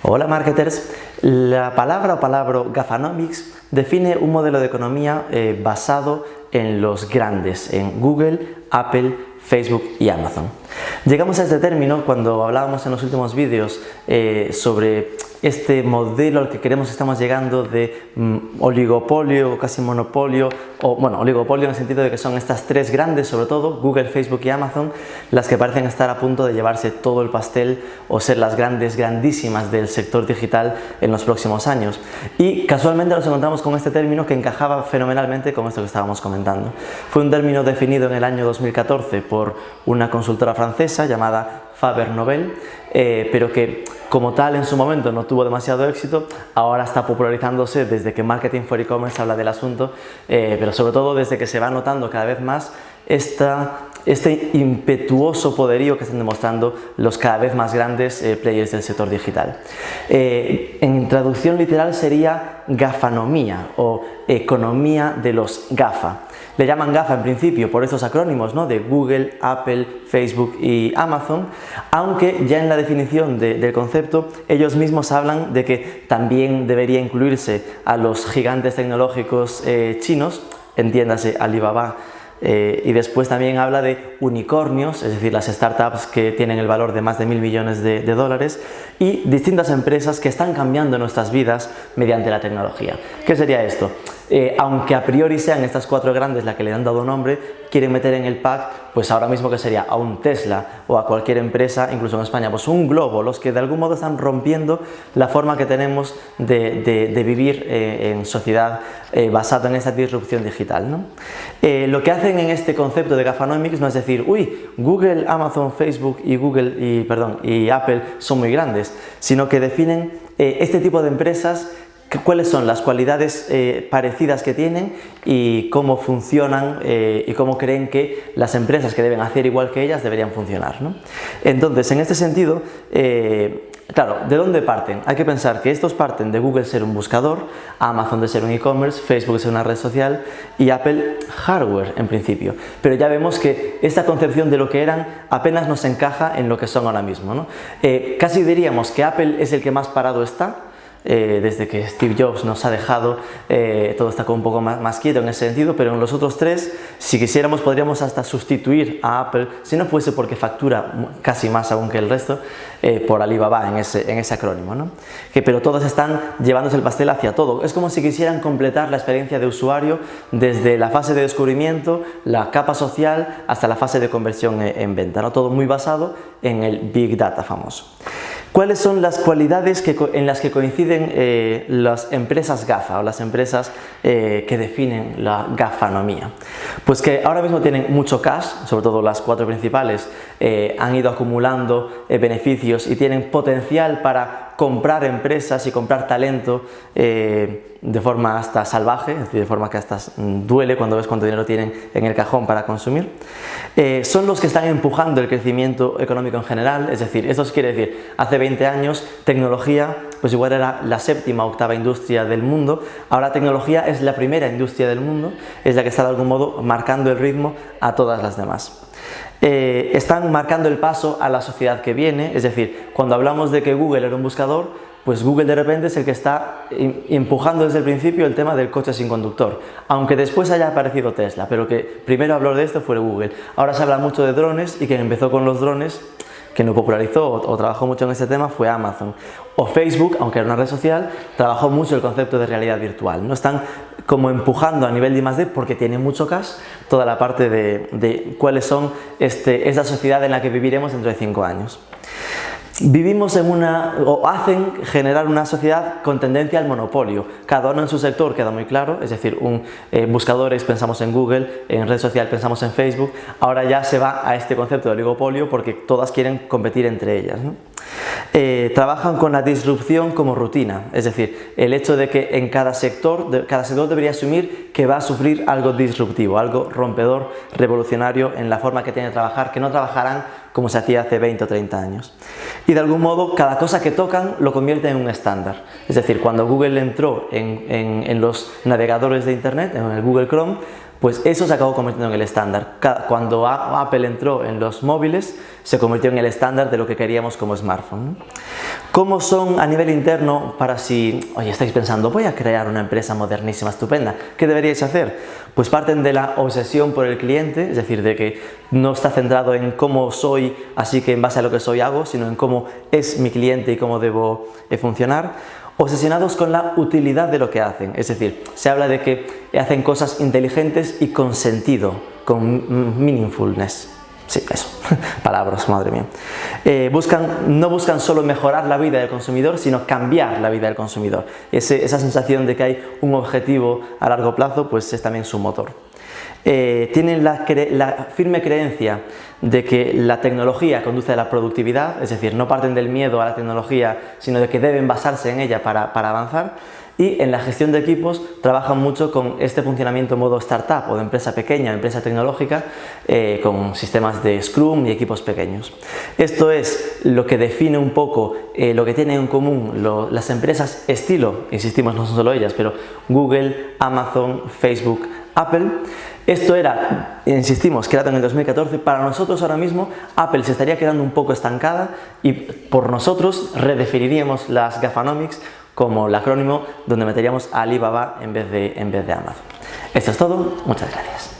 Hola marketers, la palabra o palabra Gafanomics define un modelo de economía basado en los grandes, en Google, Apple, Facebook y Amazon. Llegamos a este término cuando hablábamos en los últimos vídeos sobre este modelo al que estamos llegando de oligopolio o casi monopolio, o bueno, oligopolio en el sentido de que son estas tres grandes, sobre todo Google, Facebook y Amazon, las que parecen estar a punto de llevarse todo el pastel o ser las grandísimas del sector digital en los próximos años. Y casualmente nos encontramos con este término que encajaba fenomenalmente con esto que estábamos comentando. Fue un término definido en el año 2014 por una consultora francesa llamada Faber Novel, pero que como tal en su momento no tuvo demasiado éxito. Ahora está popularizándose desde que Marketing for E-Commerce habla del asunto, pero sobre todo desde que se va notando cada vez más este impetuoso poderío que están demostrando los cada vez más grandes players del sector digital. En traducción literal sería gafanomía o economía de los GAFA. Le llaman GAFA en principio por estos acrónimos, ¿no?, de Google, Apple, Facebook y Amazon, aunque ya en la definición del concepto ellos mismos hablan de que también debería incluirse a los gigantes tecnológicos chinos, entiéndase Alibaba, y después también habla de unicornios, es decir, las startups que tienen el valor de más de 1.000 millones de dólares, y distintas empresas que están cambiando nuestras vidas mediante la tecnología. ¿Qué sería esto? Aunque a priori sean estas cuatro grandes las que le han dado nombre, quieren meter en el pack, pues ahora mismo que sería a un Tesla o a cualquier empresa, incluso en España, pues un Globo, los que de algún modo están rompiendo la forma que tenemos de vivir en sociedad basada en esta disrupción digital, ¿no? Lo que hacen en este concepto de Gafanomics no es decir, uy, Google, Amazon, Facebook y Apple son muy grandes, sino que definen este tipo de empresas, cuáles son las cualidades parecidas que tienen y cómo funcionan y cómo creen que las empresas que deben hacer igual que ellas deberían funcionar, ¿no? Entonces, en este sentido, claro, ¿de dónde parten? Hay que pensar que estos parten de Google ser un buscador, Amazon de ser un e-commerce, Facebook de ser una red social y Apple hardware en principio. Pero ya vemos que esta concepción de lo que eran apenas nos encaja en lo que son ahora mismo, ¿no? Casi diríamos que Apple es el que más parado está. Desde que Steve Jobs nos ha dejado, todo está como un poco más quieto en ese sentido, pero en los otros tres, si quisiéramos, podríamos hasta sustituir a Apple, si no fuese porque factura casi más aún que el resto, por Alibaba en ese acrónimo, ¿no? Pero todos están llevándose el pastel hacia todo. Es como si quisieran completar la experiencia de usuario desde la fase de descubrimiento, la capa social, hasta la fase de conversión en venta, ¿no? Todo muy basado en el Big Data famoso. ¿Cuáles son las cualidades en las que coinciden las empresas GAFA o las empresas que definen la gafanomía? Pues que ahora mismo tienen mucho cash, sobre todo las cuatro principales, han ido acumulando beneficios y tienen potencial para comprar empresas y comprar talento de forma hasta salvaje, es decir, de forma que hasta duele cuando ves cuánto dinero tienen en el cajón para consumir. Son los que están empujando el crecimiento económico en general, es decir, esto quiere decir, hace 20 años tecnología pues igual era la séptima o octava industria del mundo, ahora tecnología es la primera industria del mundo, es la que está de algún modo marcando el ritmo a todas las demás. Están marcando el paso a la sociedad que viene, es decir, cuando hablamos de que Google era un buscador, pues Google de repente es el que está empujando desde el principio el tema del coche sin conductor, aunque después haya aparecido Tesla, pero que primero habló de esto fue Google. Ahora se habla mucho de drones y quien empezó con los drones, que lo popularizó o trabajó mucho en este tema, fue Amazon. O Facebook, aunque era una red social, trabajó mucho el concepto de realidad virtual, ¿no? Están como empujando a nivel de I+D porque tienen mucho cash toda la parte de cuáles son esa sociedad en la que viviremos dentro de 5 años. Vivimos hacen generar una sociedad con tendencia al monopolio, cada uno en su sector queda muy claro, es decir, buscadores pensamos en Google, en red social pensamos en Facebook, ahora ya se va a este concepto de oligopolio porque todas quieren competir entre ellas, ¿no? Trabajan con la disrupción como rutina, es decir, el hecho de que en cada sector debería asumir que va a sufrir algo disruptivo, algo rompedor, revolucionario en la forma que tiene de trabajar, que no trabajarán como se hacía hace 20 o 30 años. Y de algún modo, cada cosa que tocan lo convierten en un estándar. Es decir, cuando Google entró en los navegadores de Internet, en el Google Chrome, pues eso se acabó convirtiendo en el estándar. Cuando Apple entró en los móviles, se convirtió en el estándar de lo que queríamos como smartphone. ¿Cómo son a nivel interno para si, oye, estáis pensando, voy a crear una empresa modernísima, estupenda, ¿qué deberíais hacer? Pues parten de la obsesión por el cliente, es decir, de que no está centrado en cómo soy, así que en base a lo que soy hago, sino en cómo es mi cliente y cómo debo funcionar. Obsesionados con la utilidad de lo que hacen, es decir, se habla de que hacen cosas inteligentes y con sentido, con meaningfulness. Sí, eso, palabras, madre mía. No buscan solo mejorar la vida del consumidor, sino cambiar la vida del consumidor. Esa sensación de que hay un objetivo a largo plazo, pues es también su motor. Tienen la firme creencia de que la tecnología conduce a la productividad, es decir, no parten del miedo a la tecnología, sino de que deben basarse en ella para avanzar. Y en la gestión de equipos trabajan mucho con este funcionamiento en modo startup o de empresa pequeña, empresa tecnológica, con sistemas de Scrum y equipos pequeños. Esto es lo que define un poco lo que tienen en común las empresas estilo, insistimos, no son solo ellas, pero Google, Amazon, Facebook, Apple. Esto era, insistimos, creado en el 2014. Para nosotros ahora mismo Apple se estaría quedando un poco estancada y por nosotros redefiniríamos las Gafanomics como el acrónimo donde meteríamos a Alibaba en vez de Amazon. Esto es todo, muchas gracias.